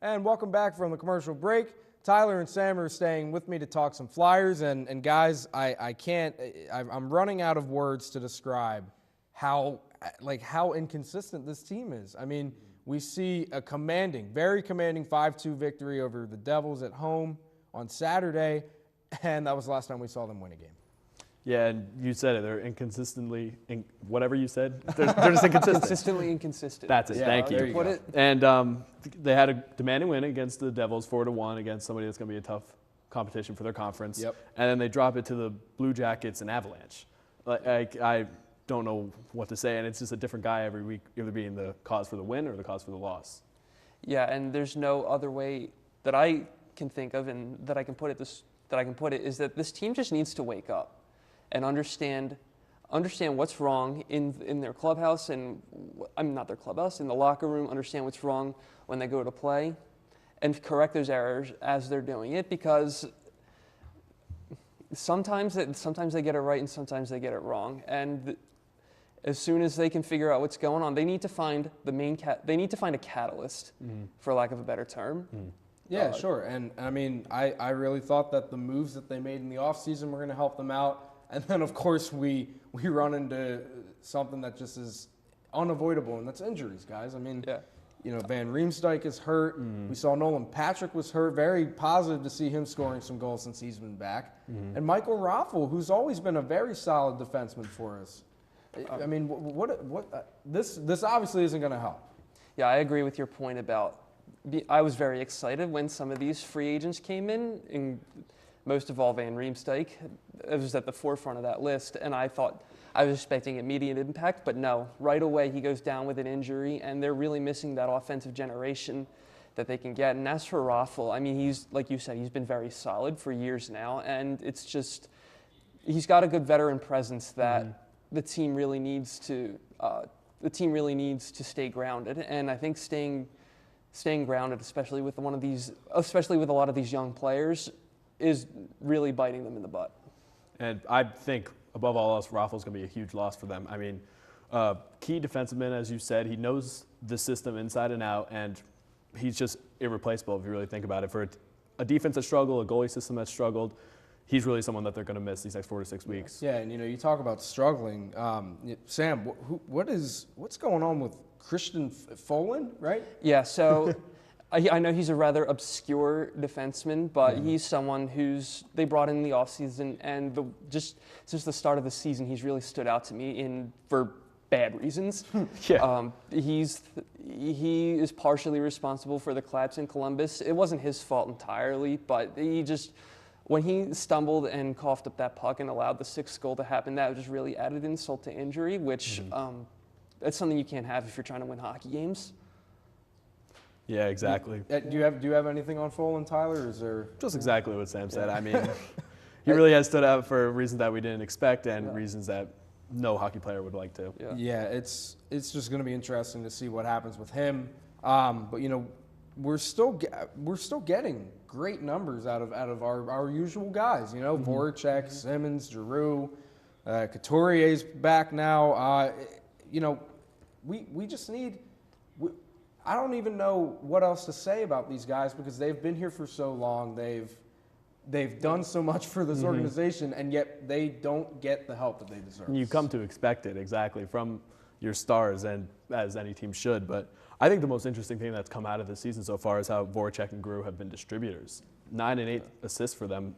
And welcome back from the commercial break. Tyler and Sam are staying with me to talk some Flyers. And guys, I'm running out of words to describe how inconsistent this team is. I mean, we see a very commanding 5-2 victory over the Devils at home on Saturday, and that was the last time we saw them win a game. Yeah, and you said it. They're inconsistently, whatever you said. They're just inconsistent. Consistently inconsistent. That's it. Yeah, Thank you. there you go. Put it. And they had a demanding win against the Devils, 4-1 against somebody that's going to be a tough competition for their conference. Yep. And then they drop it to the Blue Jackets and Avalanche. I don't know what to say, and it's just a different guy every week, either being the cause for the win or the cause for the loss. Yeah, and there's no other way that I can think of, and that I can put it is that this team just needs to wake up and understand what's wrong in their clubhouse, and not their clubhouse, in the locker room. Understand what's wrong when they go to play, and correct those errors as they're doing it, because sometimes they get it right and sometimes they get it wrong. And as soon as they can figure out what's going on, they need to find they need to find a catalyst, for lack of a better term. Yeah, sure. And I mean, I really thought that the moves that they made in the offseason were going to help them out. And then, of course, we run into something that just is unavoidable, and that's injuries, guys. I mean, Van Riemsdyk is hurt. We saw Nolan Patrick was hurt. Very positive to see him scoring some goals since he's been back. And Michael Raffl, who's always been a very solid defenseman for us. I mean, this obviously isn't going to help. Yeah, I agree with your point about. I was very excited when some of these free agents came in, and most of all Van Riemsdyk. It was at the forefront of that list, and I thought I was expecting immediate impact, but no. Right away he goes down with an injury, and they're really missing that offensive generation that they can get. And as for Raffl, I mean, he's, like you said, he's been very solid for years now, and it's just he's got a good veteran presence that the team really needs to stay grounded. And I think staying grounded, especially with a lot of these young players, is really biting them in the butt. And I think, above all else, Raffl's going to be a huge loss for them. I mean, key defenseman, as you said, he knows the system inside and out, and he's just irreplaceable if you really think about it. For a defense that struggled, a goalie system that struggled, he's really someone that they're going to miss these next 4 to 6 weeks. Yeah, and you talk about struggling. Sam, what's going on with Christian Folin, right? Yeah, so I know he's a rather obscure defenseman, but he's someone they brought in the offseason, and just since the start of the season, he's really stood out to me for bad reasons. He is partially responsible for the collapse in Columbus. It wasn't his fault entirely, but when he stumbled and coughed up that puck and allowed the 6th goal to happen, that just really added insult to injury, which that's something you can't have if you're trying to win hockey games. Yeah, exactly. Do you have anything on Folin, Tyler? Or is there just exactly what Sam said? I mean, he really has stood out for reasons that we didn't expect and reasons that no hockey player would like to. Yeah, it's just going to be interesting to see what happens with him. But we're still getting great numbers out of our usual guys. Voracek, Simmons, Giroux, Couturier's back now. We just need. I don't even know what else to say about these guys because they've been here for so long. They've done so much for this organization, and yet they don't get the help that they deserve. You come to expect it, exactly, from your stars, and as any team should. But I think the most interesting thing that's come out of this season so far is how Voracek and Giroux have been distributors. 9 and 8 assists for them,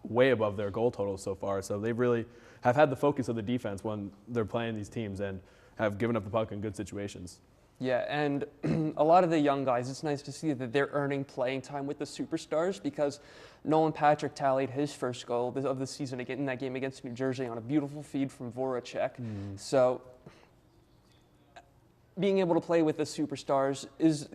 way above their goal total so far. So they really have had the focus of the defense when they're playing these teams and have given up the puck in good situations. Yeah, and a lot of the young guys, it's nice to see that they're earning playing time with the superstars because Nolan Patrick tallied his first goal of the season in that game against New Jersey on a beautiful feed from Voracek. So being able to play with the superstars is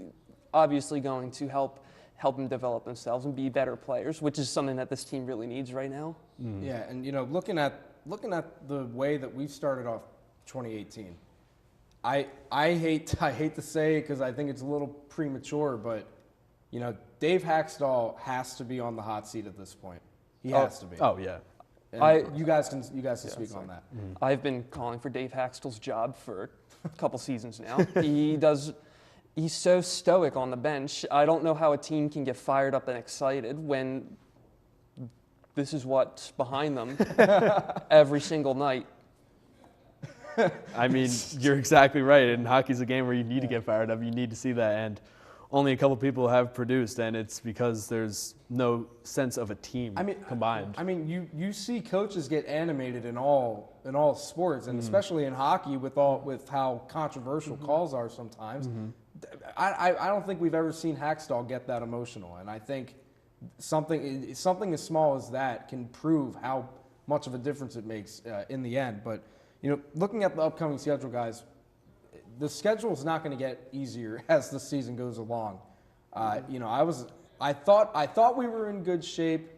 obviously going to help them develop themselves and be better players, which is something that this team really needs right now. Yeah, and looking at the way that we've started off 2018. I hate to say it because I think it's a little premature, but Dave Haxtell has to be on the hot seat at this point. He has to be. Oh yeah. And you guys can speak on that. I've been calling for Dave Haxtell's job for a couple seasons now. He does he's so stoic on the bench. I don't know how a team can get fired up and excited when this is what's behind them every single night. I mean, you're exactly right. And hockey's a game where you need to get fired up. You need to see that. And only a couple people have produced, and it's because there's no sense of a team combined. I mean, you see coaches get animated in all sports, and especially in hockey with how controversial calls are sometimes. I don't think we've ever seen Hackstall get that emotional, and I think something as small as that can prove how much of a difference it makes in the end. But looking at the upcoming schedule, guys, the schedule is not going to get easier as the season goes along. I thought we were in good shape.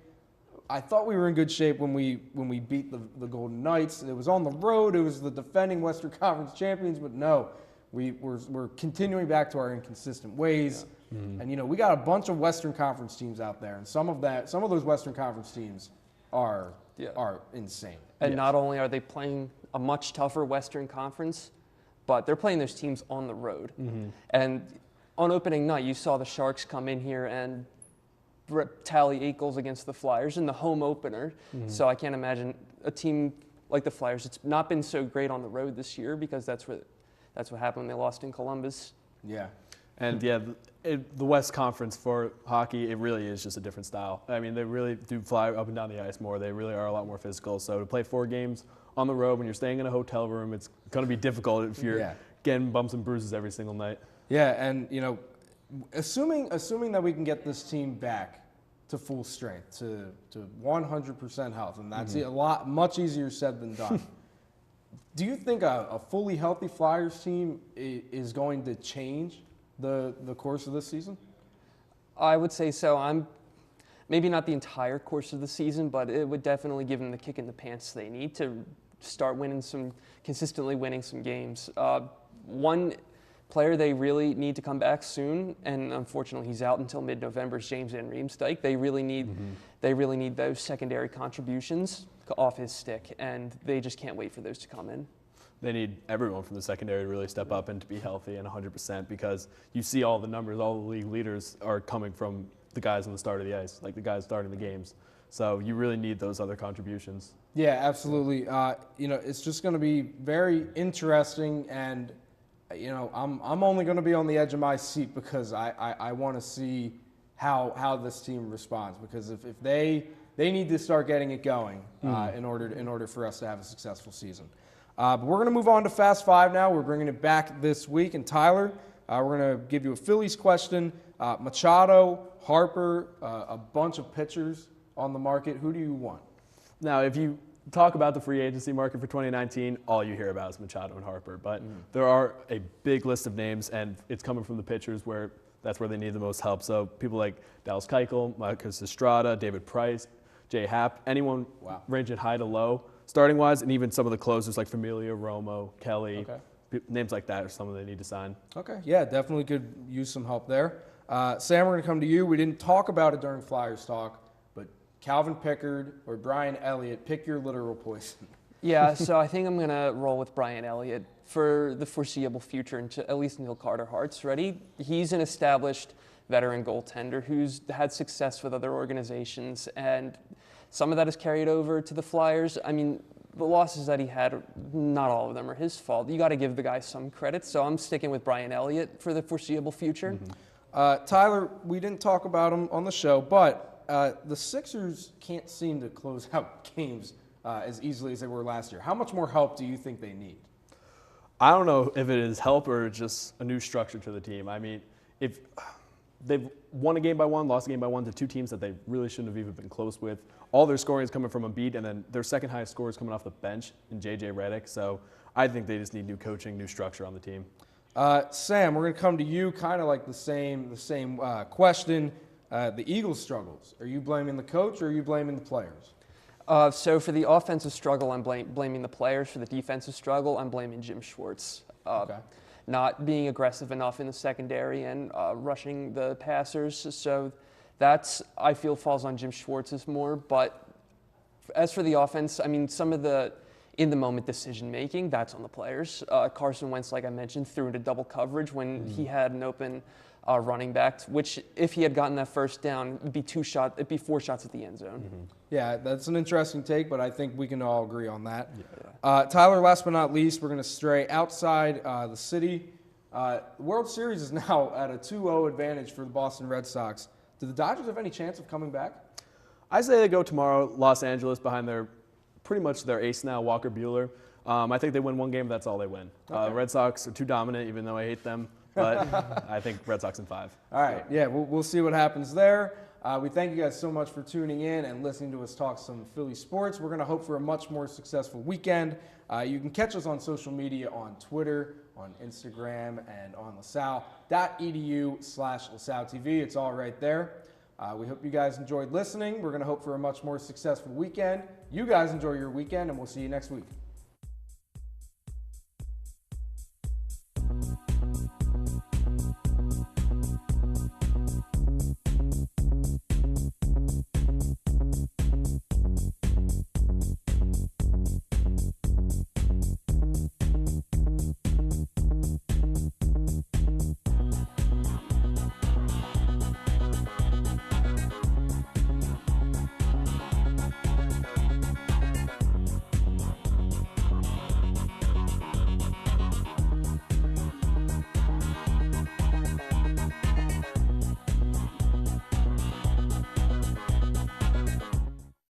I thought we were in good shape when we beat the Golden Knights. It was on the road. It was the defending Western Conference champions, but no, we're continuing back to our inconsistent ways. Yeah. And we got a bunch of Western Conference teams out there, and some of those Western Conference teams are insane. And not only are they playing a much tougher Western Conference, but they're playing those teams on the road. And on opening night, you saw the Sharks come in here and tally 8 goals against the Flyers in the home opener. So I can't imagine a team like the Flyers. It's not been so great on the road this year because that's what happened when they lost in Columbus. Yeah. And the West Conference for hockey, it really is just a different style. I mean, they really do fly up and down the ice more. They really are a lot more physical. So to play 4 games on the road when you're staying in a hotel room, it's going to be difficult if you're getting bumps and bruises every single night. Yeah, and assuming that we can get this team back to full strength, to 100% health, and that's much easier said than done. Do you think a fully healthy Flyers team is going to change the course of this season? I would say so. Maybe not the entire course of the season, but it would definitely give them the kick in the pants they need to start consistently winning some games. One player they really need to come back soon, and unfortunately he's out until mid-November, is James Van Riemsdyk. They really need those secondary contributions off his stick, and they just can't wait for those to come in. They need everyone from the secondary to really step up and to be healthy and 100%, because you see all the numbers, all the league leaders are coming from the guys on the start of the ice, like the guys starting the games. So you really need those other contributions. Yeah, absolutely. It's just going to be very interesting, and I'm only going to be on the edge of my seat because I want to see how this team responds, because if they need to start getting it going in order for us to have a successful season. But we're going to move on to Fast Five now. We're bringing it back this week, and Tyler, we're going to give you a Phillies question. Machado, Harper, a bunch of pitchers on the market. Who do you want? Now, if you talk about the free agency market for 2019, all you hear about is Machado and Harper. But there are a big list of names, and it's coming from the pitchers where that's where they need the most help. So people like Dallas Keuchel, Marcus Estrada, David Price, Jay Happ, anyone ranging high to low, starting-wise, and even some of the closers like Familia, Romo, Kelly, names like that are some they need to sign. Okay, yeah, definitely could use some help there. Sam, we're going to come to you. We didn't talk about it during Flyers Talk, but Calvin Pickard or Brian Elliott, pick your literal poison. Yeah, so I think I'm going to roll with Brian Elliott for the foreseeable future, at least until Carter Hart's ready. He's an established veteran goaltender who's had success with other organizations, and some of that is carried over to the Flyers. I mean, the losses that he had, not all of them are his fault. You got to give the guy some credit, so I'm sticking with Brian Elliott for the foreseeable future. Tyler, we didn't talk about him on the show, but the Sixers can't seem to close out games as easily as they were last year. How much more help do you think they need? I don't know if it is help or just a new structure to the team. I mean, if they've won a game by one, lost a game by one to two teams that they really shouldn't have even been close with. All their scoring is coming from Embiid, and then their second highest score is coming off the bench in J.J. Redick. So I think they just need new coaching, new structure on the team. Sam, we're going to come to you, kind of like the same question. The Eagles' struggles. Are you blaming the coach or are you blaming the players? So for the offensive struggle, I'm blaming the players. For the defensive struggle, I'm blaming Jim Schwartz. Not being aggressive enough in the secondary and rushing the passers. So that's, I feel, falls on Jim Schwartz's more. But as for the offense, I mean, some of the in the moment decision making, that's on the players. Carson Wentz, like I mentioned, threw into double coverage when he had an open running back, which if he had gotten that first down, it'd be 4 shots at the end zone. Yeah, that's an interesting take, but I think we can all agree on that. Yeah. Tyler, last but not least, we're going to stray outside the city. The World Series is now at a 2-0 advantage for the Boston Red Sox. Do the Dodgers have any chance of coming back? I say they go tomorrow, Los Angeles, behind pretty much their ace now, Walker Buehler. I think they win one game, but that's all they win. Okay. The Red Sox are too dominant, even though I hate them. But I think Red Sox in 5. All right, yeah, we'll see what happens there. We thank you guys so much for tuning in and listening to us talk some Philly sports. We're going to hope for a much more successful weekend. You can catch us on social media on Twitter, on Instagram, and on LaSalle.edu/LaSalleTV. It's all right there. We hope you guys enjoyed listening. We're going to hope for a much more successful weekend. You guys enjoy your weekend, and we'll see you next week.